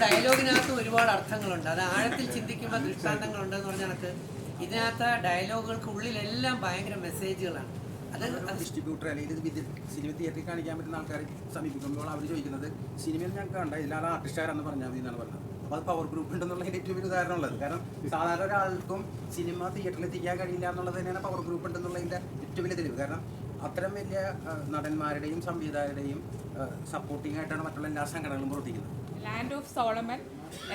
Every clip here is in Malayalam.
ഡയലോഗിനകത്ത് ഒരുപാട് അർത്ഥങ്ങളുണ്ട്. അത് ആഴത്തിൽ ചിന്തിക്കുമ്പോൾ ദൃഷ്ടാന്തങ്ങളുണ്ടെന്ന് പറഞ്ഞ കണക്ക് ഇതിനകത്ത് ഡയലോഗുകൾക്ക് ഉള്ളിലെല്ലാം ഭയങ്കര മെസ്സേജുകളാണ്. അത് ഡിസ്ട്രിബ്യൂട്ടർ അല്ലെങ്കിൽ ഇത് സിനിമ തിയേറ്ററിൽ കാണിക്കാൻ പറ്റുന്ന ആൾക്കാരെ സമീപിക്കുമ്പോൾ അവർ ചോദിക്കുന്നത് സിനിമയിൽ ഞങ്ങൾക്ക് കണ്ട ഇതിലാണ് ആർട്ടിസ്റ്റുകാരെന്ന് പറഞ്ഞാൽ മതി എന്നാണ് പറഞ്ഞത്. അപ്പോൾ അത് പവർ ഗ്രൂപ്പ് ഉണ്ടെന്നുള്ളതിൻ്റെ ഏറ്റവും വലിയ ഉദാഹരണമുള്ളത്. കാരണം സാധാരണ ഒരാൾക്കും സിനിമ തിയേറ്ററിൽ എത്തിക്കാൻ കഴിയില്ല എന്നുള്ളത് തന്നെയാണ് പവർ ഗ്രൂപ്പ് ഉണ്ടെന്നുള്ളതിൻ്റെ ഏറ്റവും വലിയ തെളിവ്. കാരണം അത്തരം വലിയ നടന്മാരുടെയും സംവിധായകരുടെയും സപ്പോർട്ടിംഗ് ആയിട്ടാണ് മറ്റുള്ള എല്ലാ സംഘടനകളും പ്രവർത്തിക്കുന്നത്. ലാൻഡ് ഓഫ് സോളമൻ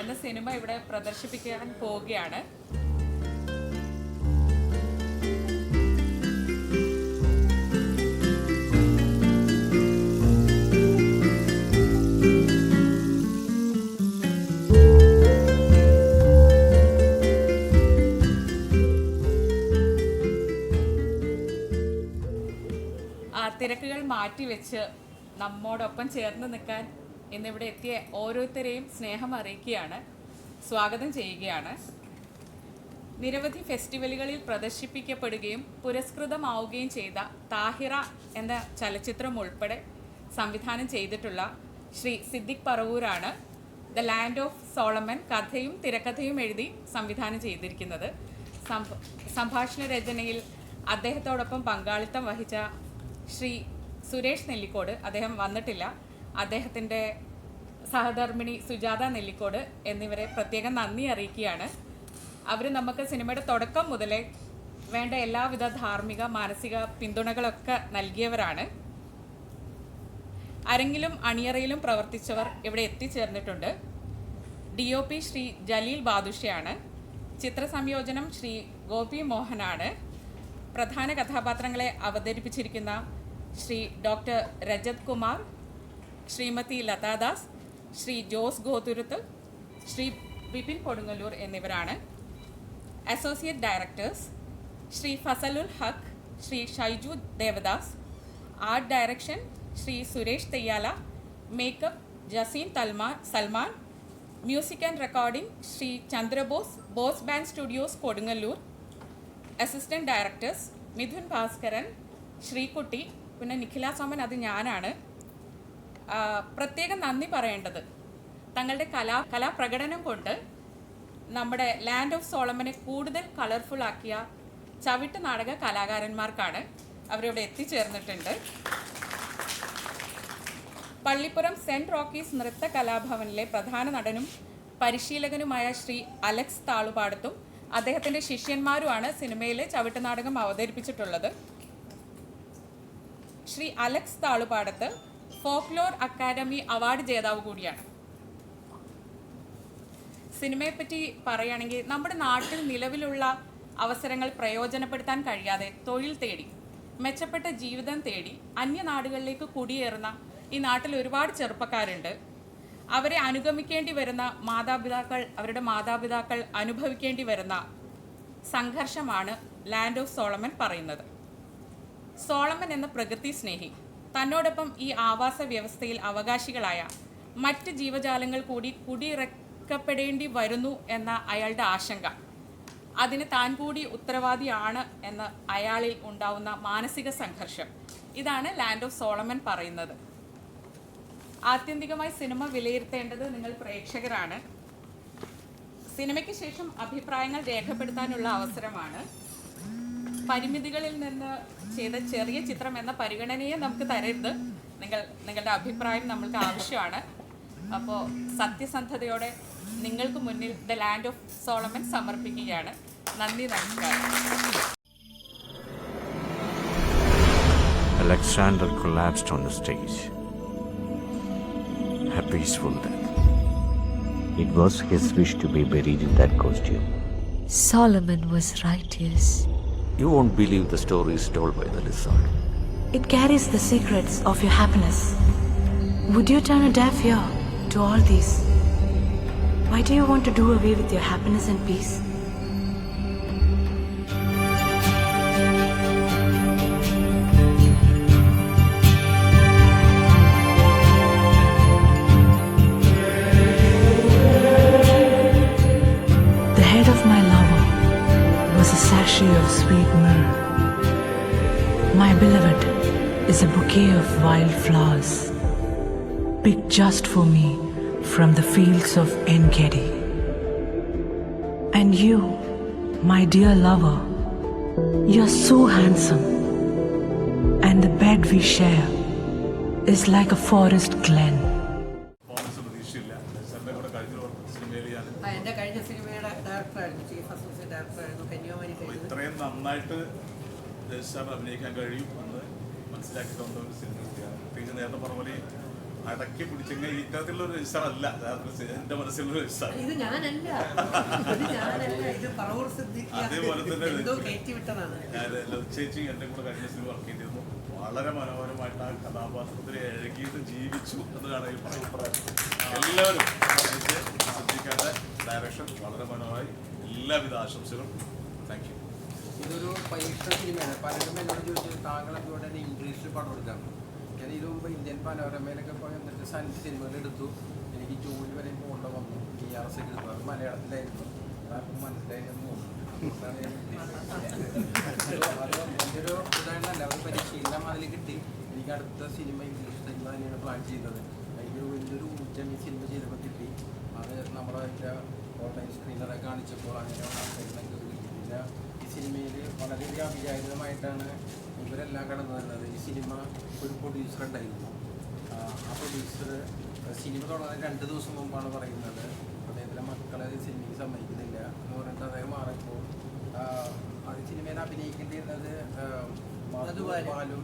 എന്ന സിനിമ ഇവിടെ പ്രദർശിപ്പിക്കാൻ പോവുകയാണ്. തിരക്കുകൾ മാറ്റിവെച്ച് നമ്മോടൊപ്പം ചേർന്ന് നിൽക്കാൻ ഇന്നിവിടെ എത്തിയ ഓരോരുത്തരെയും സ്നേഹം അറിയിക്കുകയാണ്, സ്വാഗതം ചെയ്യുകയാണ്. നിരവധി ഫെസ്റ്റിവലുകളിൽ പ്രദർശിപ്പിക്കപ്പെടുകയും പുരസ്കൃതമാവുകയും ചെയ്ത താഹിറ എന്ന ചലച്ചിത്രം ഉൾപ്പെടെ സംവിധാനം ചെയ്തിട്ടുള്ള ശ്രീ സിദ്ദിഖ് പറവൂരാണ് ദ ലാൻഡ് ഓഫ് സോളമൻ കഥയും തിരക്കഥയും എഴുതി സംവിധാനം ചെയ്തിരിക്കുന്നത്. സംഭാഷണ രചനയിൽ അദ്ദേഹത്തോടൊപ്പം പങ്കാളിത്തം വഹിച്ച ശ്രീ സുരേഷ് നെല്ലിക്കോട്, അദ്ദേഹം വന്നിട്ടില്ല, അദ്ദേഹത്തിൻ്റെ സഹധർമ്മിണി സുജാത നെല്ലിക്കോട് എന്നിവരെ പ്രത്യേകം നന്ദി അറിയിക്കുകയാണ്. അവർ നമുക്ക് സിനിമയുടെ തുടക്കം മുതലേ വേണ്ട എല്ലാവിധ ധാർമ്മിക മാനസിക പിന്തുണകളൊക്കെ നൽകിയവരാണ്. അരങ്ങിലും അണിയറയിലും പ്രവർത്തിച്ചവർ ഇവിടെ എത്തിച്ചേർന്നിട്ടുണ്ട്. DOP ശ്രീ ജലീൽ ബാദുഷയാണ്. ചിത്രസംയോജനം ശ്രീ ഗോപി മോഹനാണ്. പ്രധാന കഥാപാത്രങ്ങളെ അവതരിപ്പിച്ചിരിക്കുന്ന ശ്രീ ഡോക്ടർ രജത് കുമാർ, ശ്രീമതി ലതാദാസ്, ശ്രീ ജോസ് ഗോതുരുത്ത്, ശ്രീ ബിപിൻ കൊടുങ്ങല്ലൂർ എന്നിവരാണ്. Associate directors Shri Fasalul Haq, Shri Shaiju Devadas. Art direction Shri Suresh Theyyala. Makeup Jaseen Salman. Music and recording Shri Chandrabose, Bose band studios Kodungallur. Assistant directors Mithun Bhaskaran, Sreekutty, പിന്നെ നിഖില സോമൻ, അത് ഞാനാണ്. പ്രത്യേകം നന്ദി പറയേണ്ടത് തങ്ങളുടെ കലാപ്രകടനം കൊണ്ട് നമ്മുടെ ലാൻഡ് ഓഫ് സോളമനെ കൂടുതൽ കളർഫുൾ ആക്കിയ ചവിട്ട് നാടക കലാകാരന്മാർക്കാണ്. അവരിവിടെ എത്തിച്ചേർന്നിട്ടുണ്ട്. പള്ളിപ്പുറം സെൻറ്റ് റോക്കീസ് നൃത്ത കലാഭവനിലെ പ്രധാന നടനും പരിശീലകനുമായ ശ്രീ അലക്സ് താളുപാടത്തും അദ്ദേഹത്തിൻ്റെ ശിഷ്യന്മാരുമാണ് സിനിമയിലെ ചവിട്ടുനാടകം അവതരിപ്പിച്ചിട്ടുള്ളത്. Shri Alex Thalupadath folklore academy award ജേതാവ് കൂടിയാണ്. സിനിമയെപ്പറ്റി പറയുകയാണെങ്കിൽ നമ്മുടെ നാട്ടിൽ നിലവിലുള്ള അവസരങ്ങൾ പ്രയോജനപ്പെടുത്താൻ കഴിയാതെ തൊഴിൽ തേടി മെച്ചപ്പെട്ട ജീവിതം തേടി അന്യനാടുകളിലേക്ക് കുടിയേറുന്ന ഈ നാട്ടിൽ ഒരുപാട് ചെറുപ്പക്കാരുണ്ട്. അവരെ അനുഗമിക്കേണ്ടി വരുന്ന അവരുടെ മാതാപിതാക്കൾ അനുഭവിക്കേണ്ടി വരുന്ന സംഘർഷമാണ് ലാൻഡ് ഓഫ് സോളമൻ പറയുന്നത്. സോളമൻ എന്ന പ്രകൃതി സ്നേഹി തന്നോടൊപ്പം ഈ ആവാസ വ്യവസ്ഥയിൽ അവകാശികളായ മറ്റ് ജീവജാലങ്ങൾ കൂടി കുടിയിറക്കപ്പെടേണ്ടി വരുന്നു എന്ന അയാളുടെ ആശങ്ക, അതിന് താൻ കൂടി ഉത്തരവാദിയാണ് എന്ന് അയാളിൽ ഉണ്ടാവുന്ന മാനസിക സംഘർഷം, ഇതാണ് ലാൻഡ് ഓഫ് സോളമൻ പറയുന്നത്. ആത്യന്തികമായി സിനിമ വിലയിരുത്തേണ്ടത് നിങ്ങൾ പ്രേക്ഷകരാണ്. സിനിമയ്ക്ക് ശേഷം അഭിപ്രായങ്ങൾ രേഖപ്പെടുത്താനുള്ള അവസരമാണ്. പരിമിതികളിൽ നിന്ന് ചെയ്ത ചെറിയ ചിത്രം എന്ന പരിഗണനയെ നമുക്ക് തരരുത്. നിങ്ങളുടെ അഭിപ്രായം നമ്മൾക്ക് ആവശ്യമാണ്. അപ്പോൾ സത്യസന്ധതയോടെ നിങ്ങൾക്ക് മുന്നിൽ ദ ലാൻഡ് ഓഫ് സോളമൻ സമർപ്പിക്കുകയാണ്. നന്ദി, നമസ്കാരം. Alexander collapsed on the stage. A peaceful death. It was his wish to be buried in that costume. Solomon was righteous. You won't believe the stories told by the lizard. It carries the secrets of your happiness. Would you turn a deaf ear to all these? Why do you want to do away with your happiness and peace? The head of my lover was a sachet of sweet myrrh. My beloved is a bouquet of wild flowers, picked just for me from the fields of En-Gedi. And you, my dear lover, you're so handsome. And the bed we share is like a forest glen. എൻ്റെ കഴിഞ്ഞ സിനിമയുടെ ഡയറക്ടറായിരുന്നു, ചീഫ് അസോസിയേറ്റ് ഡയറക്ടറായിരുന്നു കന്യാകുമാരി. ഇത്രയും നന്നായിട്ട് ദേശാണ് അഭിനയിക്കാൻ കഴിയും എന്ന് മനസ്സിലാക്കി തന്ന ഒരു സിനിമ കൂടിയാണ്. പ്രത്യേകിച്ച് നേരത്തെ പറഞ്ഞ പോലെ അടക്കി പിടിച്ചെങ്കിൽ ഇത്തരത്തിലുള്ള രജിസ്റ്ററല്ല എൻ്റെ മനസ്സിലുള്ള രജിസ്റ്റർ. ഇത് ഞാനല്ല, ഇത് പറവൂർ സിദ്ദിഖ് അതേപോലെ തന്നെ എന്തോ കയറ്റി വിട്ടതാണ്. ഞാൻ ചേച്ചി എൻ്റെ കൂടെ കഴിഞ്ഞ സിനിമ വർക്ക് ചെയ്തിരുന്നു. വളരെ മനോഹരമായിട്ട് ആ കഥാപാത്രത്തിൽ എഴുകിയിട്ട് ജീവിച്ചു എന്നതാണ് ഈ പറയുന്നത്. എല്ലാവരും ശ്രദ്ധിക്കേണ്ട ഡയറക്ഷൻ വളരെ മനോഹരമായി. എല്ലാവിധ ആശംസകളും. Thank you. ഇതൊരു പരീക്ഷണ സിനിമയാണ്. പലരും എന്നോട് ചോദിച്ചു താങ്കൾ അതുകൊണ്ട് തന്നെ ഇംഗ്ലീഷിൽ പടം എടുക്കാം. ഞാൻ ഇതിനു മുമ്പ് ഇന്ത്യൻ പനോരമയിലൊക്കെ പോയി എന്നിട്ട് സിനിമകൾ എടുത്തു. എനിക്ക് ജോലി വരെ പോകേണ്ട വന്നു. DRS ഒക്കെ എടുത്തു. അത് മലയാളത്തിലായിരുന്നു. ആർക്കും മനസ്സിലായിരുന്നു തോന്നുന്നു. അതാണ് ഞാൻ എൻ്റെ ഒരു ഉദാഹരണമല്ല, ഒരു പരിശീലനം അതിൽ കിട്ടി. എനിക്ക് അടുത്ത സിനിമ ഇംഗ്ലീഷ് സിനിമ തന്നെയാണ് പ്ലാൻ ചെയ്യുന്നത്. അതിൻ്റെ വലിയൊരു ഊറ്റം ഈ സിനിമ ചെയ്തപ്പോൾ കിട്ടി. അത് നമ്മളതിൻ്റെ ഓൺലൈൻ സ്ക്രീനറെ കാണിച്ചപ്പോൾ അങ്ങനെ പിന്നെ ഈ സിനിമയിൽ വളരെയധികം അവിചാരിതമായിട്ടാണ് ഇവരെല്ലാം കടന്നു വരുന്നത്. ഈ സിനിമ ഒരു പ്രൊഡ്യൂസർ ഉണ്ടായിരുന്നു. ആ പ്രൊഡ്യൂസർ സിനിമ തുടങ്ങുന്ന 2 ദിവസം മുമ്പാണ് പറയുന്നത് അദ്ദേഹത്തിൻ്റെ മക്കളെ സിനിമയ്ക്ക് സമ്മതിക്കുന്നില്ല എന്ന് പറഞ്ഞിട്ട് അദ്ദേഹം മാറിയപ്പോൾ അത് സിനിമയിൽ അഭിനയിക്കേണ്ടിയിരുന്നത് ബാലും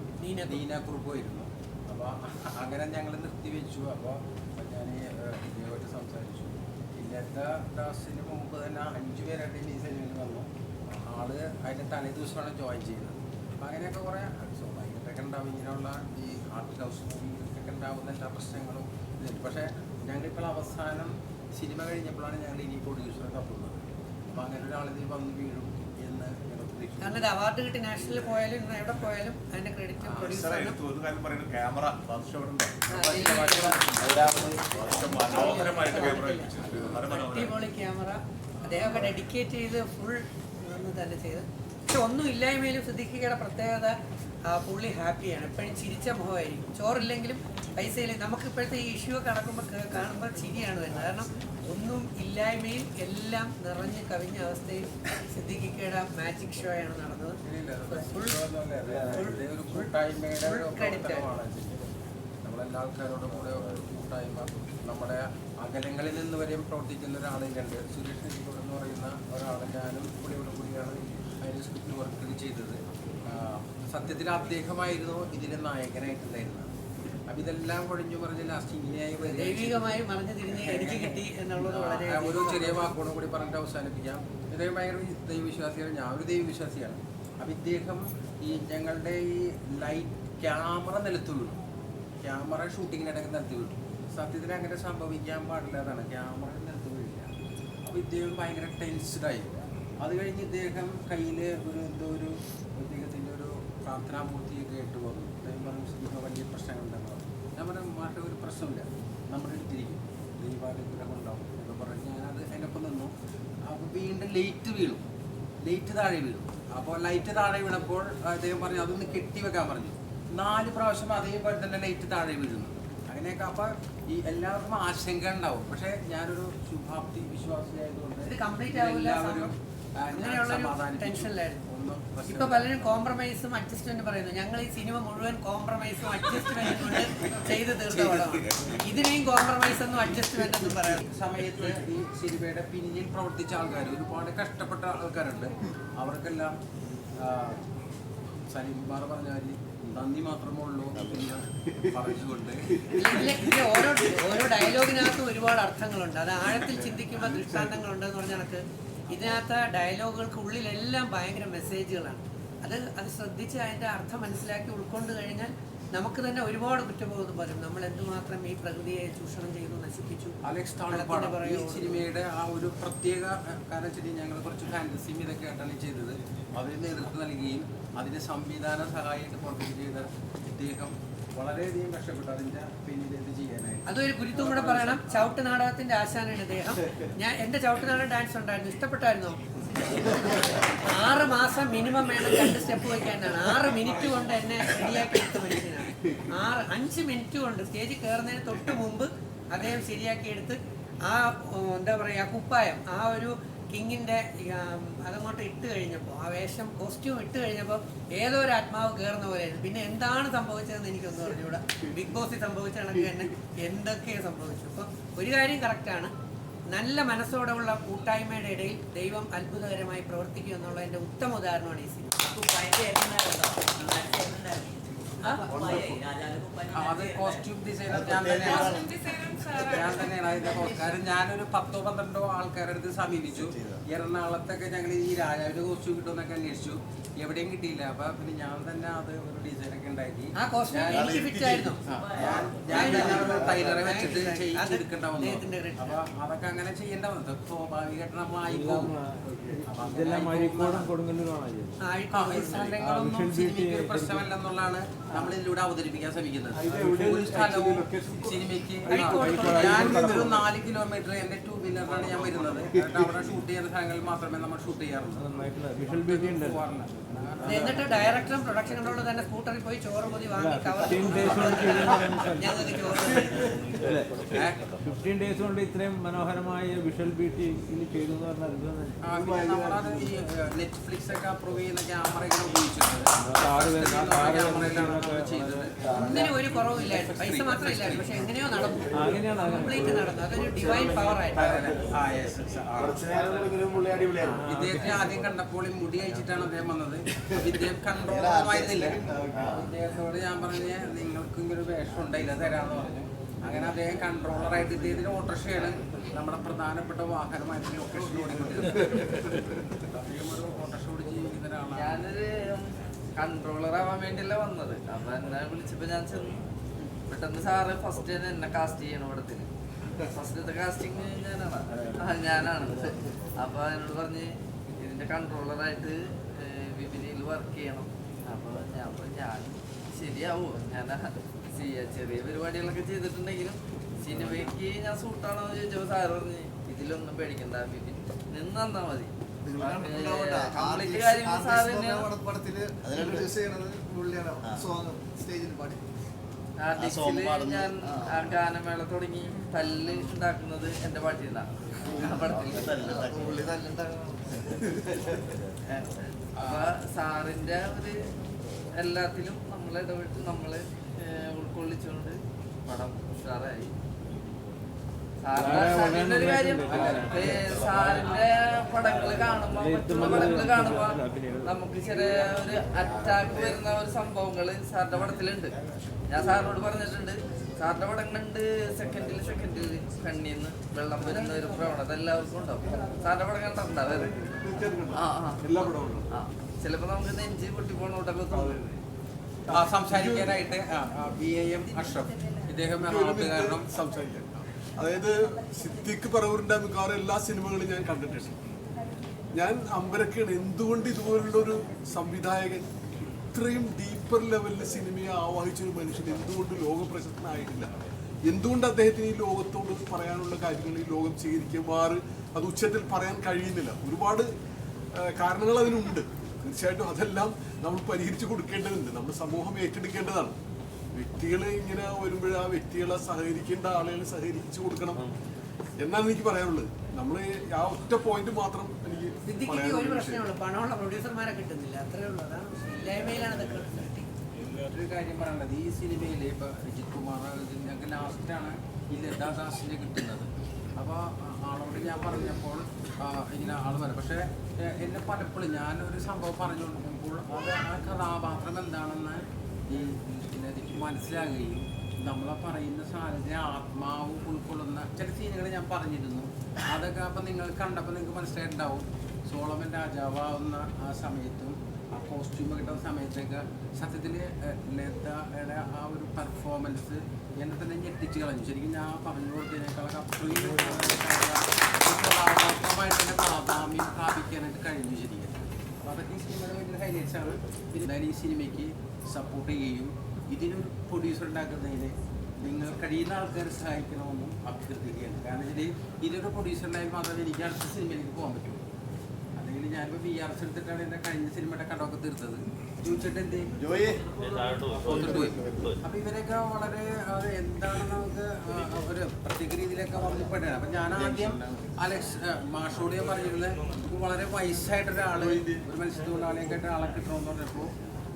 നീനാക്കുറുപ്പുമായിരുന്നു. അപ്പോൾ അങ്ങനെ ഞങ്ങൾ നിർത്തിവെച്ചു. അപ്പോൾ ഞാൻ ഇദ്ദേഹമായിട്ട് സംസാരിച്ചു. ഇന്നത്തെ ദാസിന് മുമ്പ് തന്നെ 5 പേരായിട്ട് ഈ സിനിമയിൽ വന്നു. ആള് അതിൻ്റെ തലേ ദിവസമാണ് ജോയിൻ ചെയ്യുന്നത്. അപ്പം അങ്ങനെയൊക്കെ കുറേ സ്വാഭാവികത്തൊക്കെ ഉണ്ടാവും. ഇങ്ങനെയുള്ള ഈ ആർട്ട് ഹൗസ് മൂവിക്കൊക്കെ ഉണ്ടാകുന്ന എല്ലാ പ്രശ്നങ്ങളും ഇതുണ്ട്. പക്ഷേ ഞങ്ങളിപ്പോൾ അവസാനം സിനിമ കഴിഞ്ഞപ്പോഴാണ് ഞങ്ങൾ ഇനി പ്രൊഡ്യൂസറെ തപ്പുന്നത്. അപ്പം അങ്ങനെ ഒരാളിതിൽ വന്ന് വീഴും എന്ന് ഞങ്ങൾ പ്രതീക്ഷിച്ചു. കാരണം ഇത് അവാർഡ് കിട്ടി നാഷണലിൽ പോയാലും എവിടെ പോയാലും അതിന്റെ ക്രെഡിറ്റ് പ്രൊഡ്യൂസറിനും. ഒരു കാര്യം പറയുന്നത് ക്യാമറ അടിപൊളി ക്യാമറ അദ്ദേഹമൊക്കെ ഡെഡിക്കേറ്റ് ചെയ്ത് ഫുൾ നിന്ന് തന്നെ ചെയ്ത്. പക്ഷെ ഒന്നും ഇല്ലായ്മയിലും സിദ്ദിഖിയുടെ പ്രത്യേകത പുള്ളി ഹാപ്പിയാണ്. എപ്പോഴും ചിരിച്ച മുഖമായിരിക്കും. ചോറില്ലെങ്കിലും പൈസയിൽ നമുക്ക് ഇപ്പോഴത്തെ ഈ ഇഷ്യൂ ഒക്കെ നടക്കുമ്പോൾ കാണുമ്പോൾ ചിരിയാണ് വരുന്നത്. കാരണം ഒന്നും ഇല്ലായ്മയിൽ എല്ലാം നിറഞ്ഞ് കവിഞ്ഞ അവസ്ഥയിൽ സിദ്ദിഖിയുടെ മാജിക് ഷോ ആണ് നടന്നത്. നമ്മളെല്ലാ ആൾക്കാരോടും കൂടെ കൂട്ടായ്മ, നമ്മുടെ അകലങ്ങളിൽ നിന്ന് വരെയും പ്രവർത്തിക്കുന്ന ഒരാളിലുണ്ട്. സുരേഷ് നെല്ലിക്കോട് എന്ന് പറയുന്ന ഒരാൾ, ഞാനും പുള്ളിയോട് കൂടിയാണ് അതിന് സ്ക്രിപ്റ്റ് വർക്ക് ചെയ്തത്. സത്യത്തിൽ അദ്ദേഹമായിരുന്നു ഇതിലെ നായകനായിട്ടുണ്ടായിരുന്നത്. അപ്പം ഇതെല്ലാം കൊഴിഞ്ഞു പറഞ്ഞ് ലാസ്റ്റ് ഇങ്ങനെയായി ദൈവികമായി മറിഞ്ഞു തിരിഞ്ഞ് എനിക്ക് കിട്ടി എന്നുള്ളത് വളരെ ഒരു ചെറിയ വാക്കോടും കൂടി പറഞ്ഞിട്ട് അവസാനിപ്പിക്കാം. ഇദ്ദേഹം ഭയങ്കര ദൈവവിശ്വാസിയാണ്, ഞാൻ ഒരു ദൈവവിശ്വാസിയാണ്. അപ്പം ഇദ്ദേഹം ഈ ഞങ്ങളുടെ ഈ ലൈറ്റ് ക്യാമറ നിലത്ത് വീണു. ക്യാമറ ഷൂട്ടിങ്ങിനിടയ്ക്ക് നിലത്ത് വീണു. സത്യത്തിൽ അങ്ങനെ സംഭവിക്കാൻ പാടില്ലാതാണ്. ക്യാമറ നിലത്ത് വീഴില്ല. അപ്പോൾ ഇദ്ദേഹം ഭയങ്കര ടെൻസ്ഡായി. അത് കഴിഞ്ഞ് ഇദ്ദേഹം കയ്യിൽ ഒരു ഇദ്ദേഹത്തിൻ്റെ ഒരു പ്രാർത്ഥനാമൂർത്തിയൊക്കെ ആയിട്ട് വന്നു. അദ്ദേഹം പറഞ്ഞു സിനിമ വലിയ പ്രശ്നങ്ങളുണ്ടെന്ന് പറഞ്ഞു. ഞാൻ പറഞ്ഞു മാറ്റം ഒരു പ്രശ്നമില്ല, നമ്മുടെ അടുത്തിരിക്കും, ദൈവാനുഗ്രഹം ഉണ്ടാവും എന്ന് പറഞ്ഞ് ഞാനത് അതിനൊപ്പം നിന്നു. അപ്പോൾ വീണ്ടും ലൈറ്റ് താഴെ വീണു. അപ്പോൾ ലൈറ്റ് താഴെ വീണപ്പോൾ അദ്ദേഹം പറഞ്ഞു അതൊന്ന് കെട്ടിവെക്കാൻ പറഞ്ഞു. 4 പ്രാവശ്യം അതേപോലെ തന്നെ ലൈറ്റ് താഴെ വീഴുന്നു. അങ്ങനെയൊക്കെ അപ്പോൾ ഈ എല്ലാവർക്കും ആശങ്ക ഉണ്ടാവും. പക്ഷേ ഞാനൊരു ശുഭാപ്തി വിശ്വാസിയായതുകൊണ്ട് എല്ലാവരും ടെൻഷനിലായിരുന്നു. ഇപ്പൊ പലരും കോംപ്രമൈസും അഡ്ജസ്റ്റ്മെന്റ് പറയുന്നു. ഞങ്ങൾ ഈ സിനിമ മുഴുവൻ കോംപ്രമൈസും അഡ്ജസ്റ്റ്മെന്റും കൊണ്ട് ചെയ്ത് തീർത്ത പടമാണ്. ഇതിനെയും കോംപ്രമൈസ് ഒന്നും അഡ്ജസ്റ്റ്മെന്റ് ഒന്നും പറയാം. സമയത്ത് ഈ സിനിമയുടെ പിന്നിൽ പ്രവർത്തിച്ച ആൾക്കാർ, ഒരുപാട് കഷ്ടപ്പെട്ട ആൾക്കാരുണ്ട്. അവർക്കെല്ലാം സലീംകുമാർ പറഞ്ഞാൽ നന്ദി മാത്രമേ ഉള്ളൂ എന്ന് പറഞ്ഞുകൊണ്ട് ഓരോ ഡയലോഗിനകത്തും ഒരുപാട് അർത്ഥങ്ങളുണ്ട്. അത് ആഴത്തിൽ ചിന്തിക്കുമ്പോൾ ദൃഷ്ടാന്തങ്ങളുണ്ടെന്ന് പറഞ്ഞ കണക്ക് ഇതിനകത്ത് ഡയലോഗുകൾക്ക് ഉള്ളിലെല്ലാം ഭയങ്കര മെസ്സേജുകളാണ്. അത് ശ്രദ്ധിച്ച് അതിൻ്റെ അർത്ഥം മനസ്സിലാക്കി ഉൾക്കൊണ്ട് കഴിഞ്ഞാൽ നമുക്ക് തന്നെ ഒരുപാട് കുറ്റബോധം വരും. നമ്മൾ എന്തുമാത്രം ഈ പ്രകൃതിയെ ചൂഷണം ചെയ്തു നശിപ്പിച്ചു. അലക്സ് താഴെപ്പാടം ഈ സിനിമയുടെ ആ ഒരു പ്രത്യേക കാരണം വെച്ചാൽ ഞങ്ങൾ കുറച്ച് ഫാൻറ്റസിയും ഇതൊക്കെ ആയിട്ടാണ് ചെയ്തത്. അവരിൽ നേതൃത്വം നൽകുകയും അതിൻ്റെ സംവിധാന സഹായമായിട്ട് പ്രവർത്തിക്കുകയും ചെയ്ത ഇദ്ദേഹം വളരെയധികം കഷ്ടപ്പെട്ടു അതിൻ്റെ പിന്നിൽ ഇത് ചെയ്യാനായിട്ട്. അതൊരു ഗുരുത്വം കൂടെ പറയണം. ചവിട്ട് നാടകത്തിന്റെ ആശാനാണ് ഇദ്ദേഹം. എൻ്റെ ചവിട്ട് നാടകം ഡാൻസ് ഉണ്ടായിരുന്നു. ഇഷ്ടപ്പെട്ടായിരുന്നോ? 6 മാസം മിനിമം വേണം 2 സ്റ്റെപ്പ് വയ്ക്കാനാണ്. 6 മിനിറ്റ് കൊണ്ട് എന്നെ റെഡിയാക്കി എടുത്ത മനുഷ്യനാണ്. 5 മിനിറ്റ് കൊണ്ട് സ്റ്റേജിൽ കയറുന്നതിന് തൊട്ട് മുമ്പ് അദ്ദേഹം ശരിയാക്കി എടുത്ത് ആ എന്താ പറയുക കുപ്പായം ആ ഒരു കിങ്ങിൻ്റെ അതങ്ങോട്ട് ഇട്ട് കഴിഞ്ഞപ്പോൾ ആ വേഷം കോസ്റ്റ്യൂം ഇട്ട് കഴിഞ്ഞപ്പോൾ ഏതോ ഒരു ആത്മാവ് കയറുന്ന പോലെയായിരുന്നു. പിന്നെ എന്താണ് സംഭവിച്ചതെന്ന് എനിക്കൊന്നും അറിഞ്ഞൂടാ. ബിഗ് ബോസിൽ സംഭവിച്ച കണക്ക് തന്നെ എന്തൊക്കെയാണ് സംഭവിച്ചു. അപ്പോൾ ഒരു കാര്യം കറക്റ്റാണ്, നല്ല മനസ്സോടെയുള്ള കൂട്ടായ്മയുടെ ഇടയിൽ ദൈവം അത്ഭുതകരമായി പ്രവർത്തിക്കും എന്നുള്ളതിൻ്റെ ഉത്തമ ഉദാഹരണമാണ് ഈ സിനിമ. അത് കോസ്റ്റ്യൂം ഡിസൈനർ ഞാൻ തന്നെയാണ് അതിന്റെ കാരണം. ഞാനൊരു 10-12 ആൾക്കാരുടെ അടുത്ത് സമീപിച്ചു. എറണാകുളത്തൊക്കെ ഞങ്ങൾ ഈ രാജാവിന്റെ കോസ്റ്റ്യൂം കിട്ടുമെന്നൊക്കെ അന്വേഷിച്ചു, എവിടെയും കിട്ടിയില്ല. അപ്പൊ പിന്നെ ഞാൻ തന്നെ അത് ഒരു ഡിസൈനൊക്കെ ഉണ്ടാക്കി ടൈലറെ വെച്ചിട്ട് ചെയ്തെടുക്കേണ്ട വന്നു. അപ്പൊ അതൊക്കെ അങ്ങനെ ചെയ്യേണ്ട വന്നത് സ്വാഭാവികമായിട്ട് നമ്മൾ ആയിപ്പോകും. സിനിമയ്ക്ക് പ്രശ്നമല്ലെന്നുള്ളതാണ് നമ്മൾ ഇതിലൂടെ അവതരിപ്പിക്കാൻ ശ്രമിക്കുന്നത്. ഒരു സ്ഥലവും സിനിമയ്ക്ക് ഞാൻ ഒരു 4 കിലോമീറ്റർ എന്റെ 2 വീലറിലാണ് ഞാൻ വരുന്നത്. അവിടെ ഷൂട്ട് ചെയ്യുന്ന സ്ഥലങ്ങളിൽ മാത്രമേ നമ്മൾ ഷൂട്ട് ചെയ്യാറുള്ളൂ. എന്നിട്ട് ഡയറക്ടറും പ്രൊഡക്ഷൻ കൺട്രോളർ തന്നെ സ്കൂട്ടറിൽ പോയി ചോറ് പൊതി വാങ്ങി ഞങ്ങൾക്ക് ചോറ് 15 days കൊണ്ട് ഇത്രയും മനോഹരമായ വിഷ്വൽ ബ്യൂട്ടി ചെയ്തു എന്ന് പറഞ്ഞാൽ നെറ്റ്ഫ്ലിക്സ് ഒക്കെ അപ്രൂവ് ചെയ്യുന്ന ക്യാമറയൊക്കെ ഉപയോഗിച്ചിട്ടുണ്ട്. ഒന്നിനും ഒരു കുറവില്ലായിരുന്നു. പൈസ മാത്രം ഇല്ലായിരുന്നു, പക്ഷെ എങ്ങനെയോ നടന്നു, കംപ്ലീറ്റ് നടന്നു. അതൊരു ഡിവൈൻ പവർ ആയിരുന്നു. ഇദ്ദേഹത്തെ ആദ്യം കണ്ടപ്പോൾ മുടി അയച്ചിട്ടാണ് അദ്ദേഹം വന്നത്. ഇദ്ദേഹം കൺട്രോളായിരുന്നില്ല. ഇദ്ദേഹത്തോട് ഞാൻ പറഞ്ഞ നിങ്ങൾക്ക് ഇങ്ങനെ ഒരു വേഷം ഉണ്ടായില്ല തരാന്ന് പറഞ്ഞു. അങ്ങനെ അദ്ദേഹം കൺട്രോളറായിട്ട് ഇദ്ദേഹത്തിന് ഓട്ടോറിക്ഷയാണ് നമ്മുടെ പ്രധാനപ്പെട്ട വാഹനമായിട്ട് ലൊക്കേഷൻ ഓടിക്കൊണ്ടിരുന്നത്. ഓട്ടോറിക്ഷ ഓടി ജീവിക്കുന്ന ഒരാളാണ്. ഞാനൊരു കൺട്രോളർ ആവാൻ വേണ്ടിയല്ല വന്നത്. അപ്പൊ എന്നെ വിളിച്ചപ്പോ ഞാൻ ചെന്നു. പെട്ടെന്ന് സാറ് ഫസ്റ്റ് എന്നെ കാസ്റ്റ് ചെയ്യണം പടത്തിന്. ഫസ്റ്റത്തെ കാസ്റ്റിങ് ഞാനാണ്. അപ്പൊ എന്നോട് പറഞ്ഞ് ഇതിന്റെ കൺട്രോളറായിട്ട് വിപിനിയിൽ വർക്ക് ചെയ്യണം. അപ്പൊ ഞാൻ ശരിയാവോ, ഞാൻ ചെറിയ പരിപാടികളൊക്കെ ചെയ്തിട്ടുണ്ടെങ്കിലും സിനിമയ്ക്ക് ഞാൻ സൂട്ടാണോ എന്ന് ചോദിച്ചപ്പോൾ സാറ് പറഞ്ഞ് ഇതിലൊന്നും പേടിക്കണ്ട, വിപിൻ നിന്ന് തന്നാ മതി. കംപ്ലീറ്റ് കാര്യങ്ങൾ സാറ് ഞാൻ ആ ഗാനമേള തുടങ്ങി തല്ല് ഉണ്ടാക്കുന്നത് എന്റെ പാട്ടിലാണ്. അപ്പൊ സാറിന്റെ ഒരു എല്ലാത്തിലും നമ്മൾ ഇടപെട്ട് നമ്മള് ഉൾക്കൊള്ളിച്ചുകൊണ്ട് പടം ഉഷാറായി. സാറിന്റെ ഒരു കാര്യം, സാറിന്റെ പടങ്ങള് കാണുമ്പോ മറ്റുള്ള പടങ്ങള് കാണുമ്പോ നമുക്ക് ചെറിയ ഒരു അറ്റാക്ക് വരുന്ന ഒരു സംഭവങ്ങള് സാറിന്റെ പടത്തിലുണ്ട്. ഞാൻ സാറിനോട് പറഞ്ഞിട്ടുണ്ട്, സാറിന്റെ പടം കണ്ട് സെക്കൻഡിൽ കണ്ണീന്ന് വെള്ളം വരുന്ന ഒരു പ്രവണത എല്ലാവർക്കും ഉണ്ടാവും. സാറിന്റെ പടം കണ്ടിട്ടുണ്ടാവും. ചിലപ്പോ നമുക്ക് നെഞ്ച് പൊട്ടിപ്പോണോട്ടൊക്കെ തോന്നും. സംസാരിക്കാനായിട്ട് BAM അഷ്റഫ് ഇദ്ദേഹം എറണാകുളത്തുകാരണം സംസാരിക്കാൻ. അതായത് സിദ്ദിഖ് പറവൂരിന്റെ മിക്കവാറും എല്ലാ സിനിമകളും ഞാൻ കണ്ടിട്ടുണ്ട്. ഞാൻ അമ്പരക്കാണ് എന്തുകൊണ്ട് ഇതുപോലുള്ളൊരു സംവിധായകൻ ഇത്രയും ഡീപ്പർ ലെവലിൽ സിനിമയെ ആവാഹിച്ചൊരു മനുഷ്യൻ എന്തുകൊണ്ട് ലോക പ്രശസ്തനായിട്ടില്ല. എന്തുകൊണ്ട് അദ്ദേഹത്തിന് ഈ ലോകത്തോട് പറയാനുള്ള കാര്യങ്ങൾ ഈ ലോകം സ്വീകരിക്കുമാറ് അത് ഉച്ചത്തിൽ പറയാൻ കഴിയുന്നില്ല. ഒരുപാട് കാരണങ്ങൾ അതിനുണ്ട്. തീർച്ചയായിട്ടും അതെല്ലാം നമ്മൾ പരിഹരിച്ചു കൊടുക്കേണ്ടതുണ്ട്. നമ്മൾ സമൂഹം ഏറ്റെടുക്കേണ്ടതാണ്. വ്യക്തികൾ ഇങ്ങനെ വരുമ്പോൾ ആ വ്യക്തികളെ സഹകരിക്കേണ്ട ആളുകൾ സഹകരിച്ചു കൊടുക്കണം എന്നാണ് എനിക്ക് പറയാനുള്ളത്. നമ്മൾ ആ ഒറ്റ പോയിന്റ് മാത്രം എനിക്ക് ഒരു പ്രശ്നമുള്ളൂ, പണമുള്ള പ്രൊഡ്യൂസർമാരെ കിട്ടുന്നില്ല, അത്രേ ഉള്ളൂ. അതാണ് ഇല്ലായ്മയിലാണ് ഇതൊക്കെ. ഒരു കാര്യം പറയാനുള്ളത്, ഈ സിനിമയിൽ ഇപ്പൊ അജിത് കുമാർ ഞങ്ങൾക്ക് ലാസ്റ്റാണ് ഈ ലതാദാസിനെ കിട്ടുന്നത്. അപ്പോൾ ആളോട് ഞാൻ പറഞ്ഞപ്പോൾ ഇങ്ങനെ ആൾ വരും. പക്ഷേ എന്നെ പലപ്പോഴും ഞാനൊരു സംഭവം പറഞ്ഞു കൊടുക്കുമ്പോൾ അത് ആ കഥാപാത്രം എന്താണെന്ന് എനിക്ക് മനസ്സിലാകുകയും നമ്മളെ പറയുന്ന സാധനത്തിന് ആത്മാവ് ഉൾക്കൊള്ളുന്ന ചില സീനുകൾ ഞാൻ പറഞ്ഞിരുന്നു. അതൊക്കെ അപ്പം നിങ്ങൾ കണ്ടപ്പോൾ നിങ്ങൾക്ക് മനസ്സിലായിട്ടുണ്ടാവും. സോളമൻ രാജാവാവുന്ന ആ സമയത്തും ആ കോസ്റ്റ്യൂം കിട്ടുന്ന സമയത്തൊക്കെ സത്യത്തിൽ ലതയുടെ ആ ഒരു പെർഫോമൻസ് എന്നെ തന്നെ ഞെട്ടിച്ച് കളഞ്ഞു. ശരിക്കും ഞാൻ പറഞ്ഞു കൊടുത്തതിനേക്കാളൊക്കെ അത്രയും കഥാപാത്രമായിട്ട് തന്നെ പ്രാധാന്യം സ്ഥാപിക്കാനായിട്ട് കഴിഞ്ഞു ശരിക്കും. അപ്പോൾ അതൊക്കെ ഈ സിനിമയുടെ വലിയൊരു ഹൈലൈറ്റ്സാണ്. പിന്നെ ഈ സിനിമയ്ക്ക് സപ്പോർട്ട് ചെയ്യുകയും ഇതിനൊരു പ്രൊഡ്യൂസർ ഉണ്ടാക്കുന്നതിന് നിങ്ങൾ കഴിയുന്ന ആൾക്കാരെ സഹായിക്കണമെന്നും അഭ്യർത്ഥിക്കുകയാണ്. കാരണം ഇതിൽ ഇതൊരു പ്രൊഡ്യൂസർ ഉണ്ടായാൽ മാത്രമേ എനിക്ക് അടുത്ത സിനിമയിലേക്ക് പോകാൻ പറ്റുള്ളൂ. അല്ലെങ്കിൽ ഞാനിപ്പോൾ VRS എടുത്തിട്ടാണ് എൻ്റെ കഴിഞ്ഞ സിനിമയുടെ കടമൊക്കെ തീർത്തത്. ചോദിച്ചിട്ട് എന്ത് ജോയി അപ്പൊ ഇവരൊക്കെ വളരെ എന്താണ് നമുക്ക് ഒരു പ്രത്യേക രീതിയിലൊക്കെ വന്നപ്പെട്ടാണ്. അപ്പൊ ഞാൻ ആദ്യം മാഷോട് ഞാൻ പറഞ്ഞിരുന്നത് വളരെ വയസ്സായിട്ടൊരാള് ഒരു മത്സ്യത്തൊഴിലാളിയൊക്കെ ആയിട്ട് ആളെ കിട്ടണമെന്ന് പറഞ്ഞപ്പോൾ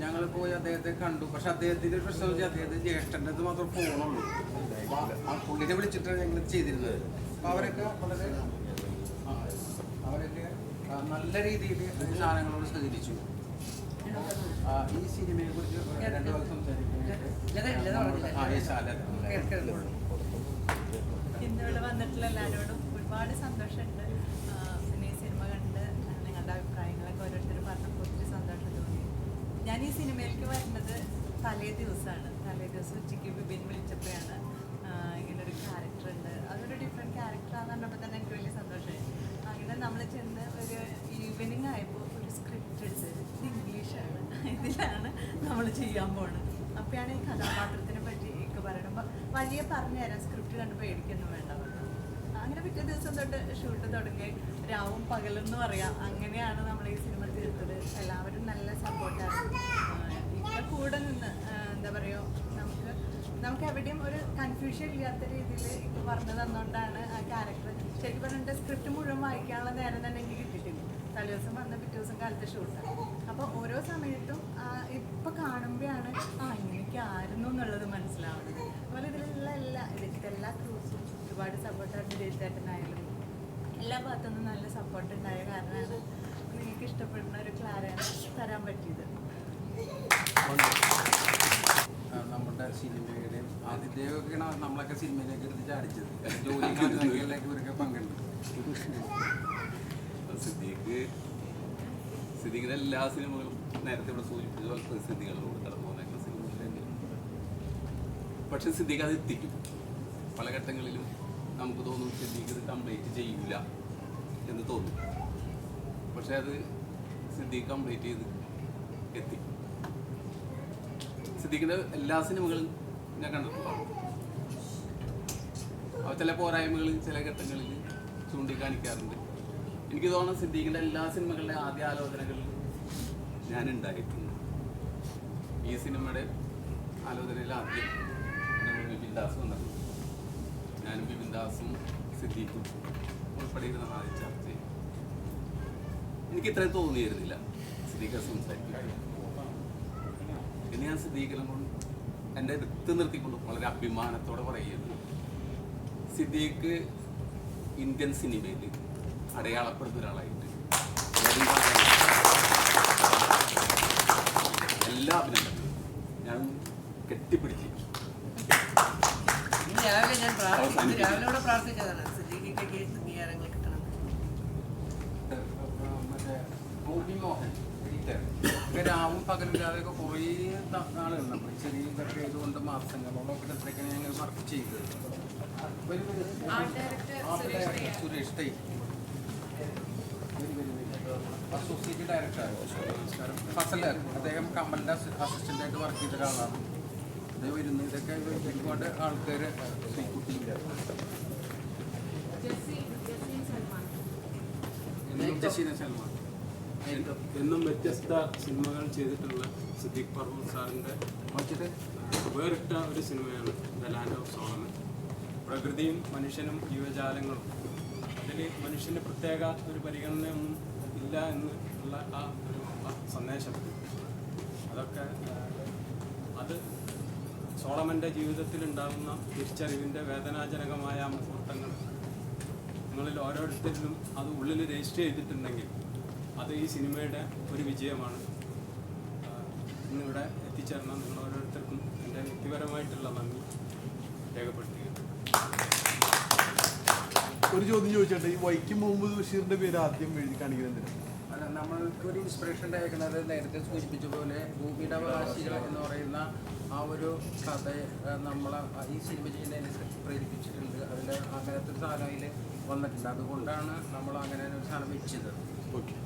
ഞങ്ങൾ പോയി അദ്ദേഹത്തെ കണ്ടു. പക്ഷെ അദ്ദേഹത്തിന്റെ ഒരു പ്രശ്നം വെച്ചാൽ അദ്ദേഹത്തിന്റെ ജ്യേഷ്ഠൻ്റെ മാത്രം ഫോണുള്ളൂ. ആ പുള്ളിനെ വിളിച്ചിട്ടാണ് ഞങ്ങൾ ചെയ്തിരുന്നത്. അപ്പൊ അവരൊക്കെ വളരെ നല്ല രീതിയിൽ സാധനങ്ങളോട് സഹകരിച്ചു. ഈ സിനിമയെ കുറിച്ച് രണ്ടു വാക്ക് ഇന്നിവിടെ വന്നിട്ടുള്ള എല്ലാവരോടും ഒരുപാട് സന്തോഷമുണ്ട്. പിന്നെ ഈ സിനിമ കണ്ട് നിങ്ങളുടെ അഭിപ്രായങ്ങളൊക്കെ ഓരോരുത്തർ പറഞ്ഞപ്പോൾ ഒത്തിരി സന്തോഷം തോന്നി. ഞാൻ ഈ സിനിമയിലേക്ക് വരുന്നത് തലേ ദിവസം ഉച്ചയ്ക്ക് ബിബിൻ വിളിച്ചപ്പോഴാണ് ഇങ്ങനൊരു ക്യാരക്ടർ ഉണ്ട്, അതൊരു ഡിഫറെൻറ്റ് ക്യാരക്ടറാന്ന് പറഞ്ഞപ്പോൾ തന്നെ എനിക്ക് വലിയ സന്തോഷമായി. അങ്ങനെ നമ്മൾ ചെന്ന് ഒരു ഈവനിങ് ആയപ്പോൾ ഒരു സ്ക്രിപ്റ്റ് എടുത്ത് ഇത് ഇംഗ്ലീഷാണ്, ഇതിലാണ് നമ്മൾ ചെയ്യാൻ പോകുന്നത്. അപ്പോഴാണ് ഈ കഥാപാത്രത്തിനെ പറ്റി ഒക്കെ പറയുമ്പോൾ വലിയ പറഞ്ഞുതരാം, സ്ക്രിപ്റ്റ് കണ്ട് പേടിക്കൊന്നും വേണ്ട പറഞ്ഞു. അങ്ങനെ പിറ്റേ ദിവസം തൊട്ട് ഷൂട്ട് തുടങ്ങി രാവും പകലെന്ന് പറയാം. അങ്ങനെയാണ് നമ്മൾ ഈ സിനിമ തീർത്തത്. എല്ലാവരും നല്ല സപ്പോർട്ടാണ്. ഇപ്പം കൂടെ നിന്ന് എന്താ പറയുക, നമുക്ക് എവിടെയും ഒരു കൺഫ്യൂഷൻ ഇല്ലാത്ത രീതിയിൽ ഇപ്പോൾ പറഞ്ഞു തന്നുകൊണ്ടാണ് ആ ക്യാരക്ടർ. ശരിക്കും പറഞ്ഞിട്ട് സ്ക്രിപ്റ്റ് മുഴുവൻ വായിക്കാനുള്ള നേരം തന്നെ എനിക്ക് കിട്ടിയിട്ടില്ല. തലേദിവസം വന്ന പിറ്റേ ദിവസം കാലത്ത് ഷൂട്ടാണ്. അപ്പോൾ ഓരോ സമയത്തും ഇപ്പോൾ കാണുമ്പോഴാണ് ഇങ്ങനെയൊക്കെ ആയിരുന്നു എന്നുള്ളത് മനസ്സിലാവുന്നത്. അതുപോലെ ഇതിലുള്ള എല്ലാ ക്രൂസും ഒരുപാട് സപ്പോർട്ടായിട്ട് ജയിച്ചേട്ടനായാലും എല്ലാ ഭാഗത്തുനിന്നും നല്ല സപ്പോർട്ട് ഉണ്ടായ കാരണമാണ് നിങ്ങൾക്ക് ഇഷ്ടപ്പെടുന്ന ഒരു ക്ലാരയാണ് തരാൻ പറ്റിയത്. നമ്മുടെ സിനിമയുടെയും ആദ്യത്തെയൊക്കെയാണ് നമ്മളൊക്കെ സിനിമയിലേക്ക് എടുത്ത് ചാടിച്ചത്. ജോലിയിലേക്ക് ഇവരൊക്കെ പങ്കെടുത്തു. സിദ്ദീഖിന്റെ എല്ലാ സിനിമകളും നേരത്തെ ഇവിടെ സൂചിപ്പിച്ച പോലെ സിദ്ദീഖിനോട് കടന്നു പോകുന്ന സിനിമകൾ തന്നെയാണ്. പക്ഷെ സിദ്ദീഖ് അത് എത്തിക്കും. പല ഘട്ടങ്ങളിലും നമുക്ക് തോന്നും സിദ്ദീഖ് ഇത് കംപ്ലീറ്റ് ചെയ്യില്ല എന്ന് തോന്നും. പക്ഷെ അത് സിദ്ദീഖ് കംപ്ലീറ്റ് ചെയ്ത് എത്തി. സിദ്ദീഖിന്റെ എല്ലാ സിനിമകളും ഞാൻ കണ്ടിട്ടുണ്ടാവും. ചില പോരായ്മകൾ ചില ഘട്ടങ്ങളിൽ ചൂണ്ടിക്കാണിക്കാറുണ്ട്. എനിക്ക് തോന്നുന്നു സിദ്ദീഖിന്റെ എല്ലാ സിനിമകളുടെ ആദ്യ ആലോചനകളിൽ ഞാൻ ഉണ്ടായിട്ടുണ്ട്. ഈ സിനിമയുടെ ആലോചനയിൽ ആദ്യം ബിപിൻ ദാസ് വന്നിട്ടുണ്ട്. ഞാനും ബിപിൻ ദാസും സിദ്ദീഖും ഉൾപ്പെടെയിരുന്ന ആദ്യം ചർച്ച ചെയ്യും. എനിക്ക് ഇത്രയും തോന്നിയിരുന്നില്ല സിദ്ദീഖ് സംസാരിക്കുന്നത്. ഇനി ഞാൻ സിദ്ദീഖിനെ കൊണ്ട് എൻ്റെ എടുത്ത് നിർത്തിക്കൊണ്ട് വളരെ അഭിമാനത്തോടെ പറയുന്നു, സിദ്ദീഖ് ഇന്ത്യൻ സിനിമയിൽ അടയാളപ്പെടുന്ന ഒരാളായിട്ട് എല്ലാ അഭിനന്ദനങ്ങളും ഞാൻ കെട്ടിപ്പിടിച്ചു. രാവിലെ പ്രാർത്ഥിച്ചതാണ് സിദ്ദീഖിക്ക് അംഗീകാരങ്ങൾ കിട്ടണം. രാവും പകലില്ലാതെയൊക്കെ കുറേ നാളുകൾ നമ്മൾ ചെറിയ ഇതൊക്കെ ചെയ്തുകൊണ്ട് മാസങ്ങളോടൊക്കെ ഇത്രയൊക്കെ ഞങ്ങൾ വർക്ക് ചെയ്തത്. സുരേഷ് തൈ അസോസിയേറ്റ് ഡയറക്ടർ ഫസൽ, അദ്ദേഹം കമലിൻ്റെ അസിസ്റ്റൻ്റായിട്ട് വർക്ക് ചെയ്ത ഒരാളാണ്. ഇത് വരുന്നു. ഇതൊക്കെ ഒരുപാട് ആൾക്കാർ ജസീന സൽമാൻ എന്നും വ്യത്യസ്ത സിനിമകൾ ചെയ്തിട്ടുള്ള സിദ്ദീഖ് പർവൂർ സാറിൻ്റെ വേറിട്ട ഒരു സിനിമയാണ് ദ ലാൻഡ് ഓഫ് സോളമൻ. പ്രകൃതിയും മനുഷ്യനും ജീവജാലങ്ങളും, അതിൽ മനുഷ്യന് പ്രത്യേക ഒരു പരിഗണനയൊന്നും ഇല്ല എന്നുള്ള ആ ഒരു സന്ദേശം, അതൊക്കെ അത് സോളമൻ്റെ ജീവിതത്തിലുണ്ടാകുന്ന തിരിച്ചറിവിൻ്റെ വേദനാജനകമായ മുഹൂർത്തങ്ങൾ നിങ്ങളിൽ ഓരോരുത്തരിലും അത് ഉള്ളിൽ രജിസ്റ്റർ ചെയ്തിട്ടുണ്ടെങ്കിൽ അത് ഈ സിനിമയുടെ ഒരു വിജയമാണ്. ഇന്നിവിടെ എത്തിച്ചേർന്ന നിങ്ങൾ ഓരോരുത്തർക്കും എൻ്റെ വ്യക്തിപരമായിട്ടുള്ള നന്ദി രേഖപ്പെടുത്തുകയാണ്. ഒരു ചോദ്യം ചോദിച്ചോട്ടെ, ഈ വൈക്കം മുഹമ്മദ് ബഷീറിന്റെ പേര് ആദ്യം എഴുതി കാണിക്കുന്നത്? അല്ല, നമ്മൾക്ക് ഒരു ഇൻസ്പിറേഷൻ ഉണ്ടായിരിക്കുന്നത് നേരത്തെ സൂചിപ്പിച്ച പോലെ ഭൂമിയുടെ അവകാശികൾ എന്ന് പറയുന്ന ആ ഒരു കഥ നമ്മൾ ഈ സിനിമ ചെയ്യുന്നതിന് പ്രേരിപ്പിച്ചിട്ടുണ്ട്. അതിൽ അങ്ങനത്തെ ഒരു സാധനം അതിൽ വന്നിട്ടുണ്ട്. അതുകൊണ്ടാണ് നമ്മൾ അങ്ങനെ ഒരു സാധനം വെച്ചത്.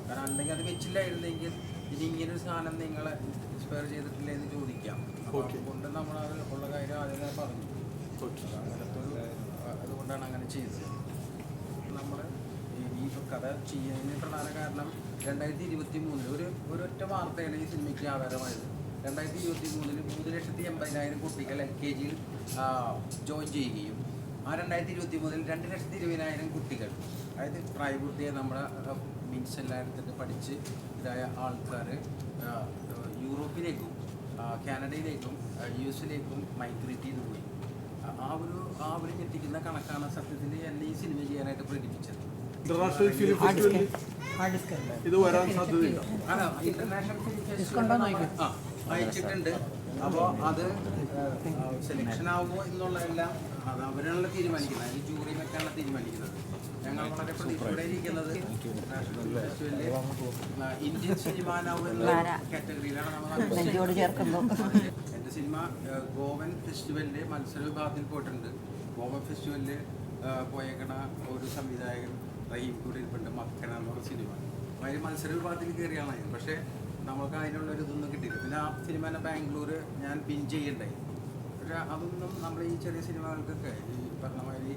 കാരണം അല്ലെങ്കിൽ അത് വെച്ചില്ലായിരുന്നെങ്കിൽ ഇനി ഇങ്ങനൊരു സാധനം നിങ്ങളെ ഇൻസ്പയർ ചെയ്തിട്ടില്ല എന്ന് ചോദിക്കാം. അതുകൊണ്ട് നമ്മളത് ഉള്ള കാര്യം ആദ്യം പറഞ്ഞു. അങ്ങനത്തെ ഒരു അതുകൊണ്ടാണ് അങ്ങനെ ചെയ്തത്. നമ്മൾ ഈ തിരക്കഥ ചെയ്യുന്നതിന് പ്രധാന കാരണം 2023 ഒരൊറ്റ വാർത്തയാണ് ഈ സിനിമയ്ക്ക് ആധാരമായത്. 2023 3,80,000 കുട്ടികൾ LKG ജോയിൻ ചെയ്യുകയും ആ 2023 2,20,000 കുട്ടികൾ, അതായത് പ്രായപൂർത്തിയായ നമ്മുടെ മീൻസ് എല്ലായിടത്തും പഠിച്ച് ഇതായ ആൾക്കാർ യൂറോപ്പിലേക്കും കാനഡയിലേക്കും US-ലേക്കും മൈഗ്രേറ്റ് ചെയ്ത് പോയി. ആ ഒരു ഞെട്ടിക്കുന്ന കണക്കാണ് സത്യത്തിൽ എന്നെ ഈ സിനിമ ചെയ്യാനായിട്ട് പ്രേരിപ്പിച്ചത്. ഇന്റർനാഷണൽ ഫിലിം ഫെസ്റ്റിവലിൽ ഇത് വരാൻ സാധ്യതയുണ്ടോ? ഇന്റർനാഷണൽ ഫിലിം ഫെസ്റ്റിവൽ അയച്ചിട്ടുണ്ട്. അപ്പോൾ അത് സെലക്ഷൻ ആവുമോ എന്നുള്ളതെല്ലാം അത് അവരാണല്ലോ തീരുമാനിക്കുന്നത്. അതിൽ ജൂറി വെക്കാനുള്ള തീരുമാനിക്കുന്നത്. ഞങ്ങൾ വളരെ പ്രതീക്ഷയോടെ ഇരിക്കുന്നത് നാഷണൽ ഫെസ്റ്റിവലിൽ ഇന്ത്യൻ സിനിമ നൗ എന്ന കാറ്റഗറിയിലാണ് നമ്മൾ. എൻ്റെ സിനിമ ഗോവൻ ഫെസ്റ്റിവലിൽ മത്സര വിഭാഗത്തിൽ പോയിട്ടുണ്ട്. ഗോവൻ ഫെസ്റ്റിവലിൽ പോയേക്കണ ഒരു സംവിധായകൻ റഹീം കൂടി ഇരിപ്പുണ്ട്. മക്കന എന്ന് പറഞ്ഞ സിനിമ അതിൽ മത്സര വിഭാഗത്തിൽ കയറിയാണ്. പക്ഷേ നമുക്ക് അതിനുള്ളൊരു ഇതൊന്നും കിട്ടിയില്ല. പിന്നെ ആ സിനിമ തന്നെ ബാംഗ്ലൂർ ഞാൻ പിൻ ചെയ്യണ്ടായി. പക്ഷേ അതൊന്നും നമ്മൾ ഈ ചെറിയ സിനിമകൾക്കൊക്കെ ഈ പറഞ്ഞ മാതിരി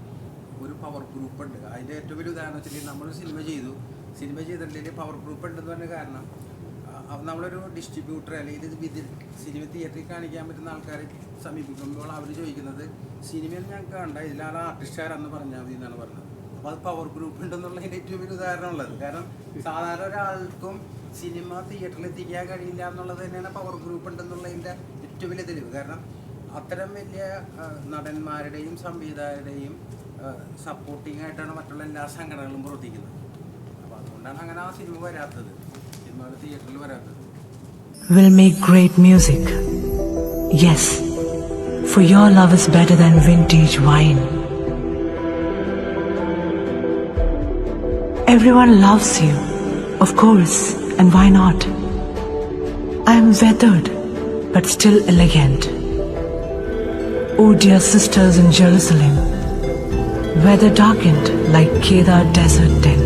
ഒരു പവർ ഗ്രൂപ്പ് ഉണ്ട്. അതിൻ്റെ ഏറ്റവും വലിയ ഉദാഹരണം വെച്ചിട്ടുണ്ടെങ്കിൽ നമ്മളൊരു സിനിമ ചെയ്തിട്ടുണ്ടെങ്കിൽ പവർ ഗ്രൂപ്പ് ഉണ്ടെന്ന് പറഞ്ഞ കാരണം നമ്മളൊരു ഡിസ്ട്രിബ്യൂട്ടർ അല്ലെങ്കിൽ ഇത് സിനിമ തിയേറ്ററിൽ കാണിക്കാൻ പറ്റുന്ന ആൾക്കാരെ സമീപിക്കുമ്പോൾ അവർ ചോദിക്കുന്നത് സിനിമയിൽ ഞങ്ങൾക്ക് കണ്ട ഇതിലാണ് ആർട്ടിസ്റ്റുകാരെന്ന് പറഞ്ഞാൽ മതി എന്നാണ് പറഞ്ഞത്. അപ്പോൾ അത് പവർ ഗ്രൂപ്പ് ഉണ്ടെന്നുള്ളതിൻ്റെ ഏറ്റവും വലിയ ഉദാഹരണമുള്ളത്. കാരണം സാധാരണ ഒരാൾക്കും സിനിമ തിയേറ്ററിൽ എത്തിക്കാൻ കഴിയില്ല എന്നുള്ളത് തന്നെയാണ് പവർ ഗ്രൂപ്പ് ഉണ്ടെന്നുള്ളതിൻ്റെ ഏറ്റവും വലിയ തെളിവ്. കാരണം അത്തരം വലിയ നടന്മാരുടെയും സംവിധായകരുടെയും സപ്പോർട്ടിംഗ് ആയിട്ടാണ് മറ്റുള്ള എല്ലാ സംഘടനകളും പ്രവർത്തിക്കുന്നത്. അപ്പോൾ അതുകൊണ്ടാണ് അങ്ങനെ ആ സിനിമ വരാത്തത്, സിനിമകൾ തിയേറ്ററിൽ വരാത്തത്. Will make great music. Yes, for your love is better than vintage wine. Everyone loves you, of course, and why not? I am weathered, but still elegant. Oh dear sisters in Jerusalem, weather darkened like Kedar desert deck.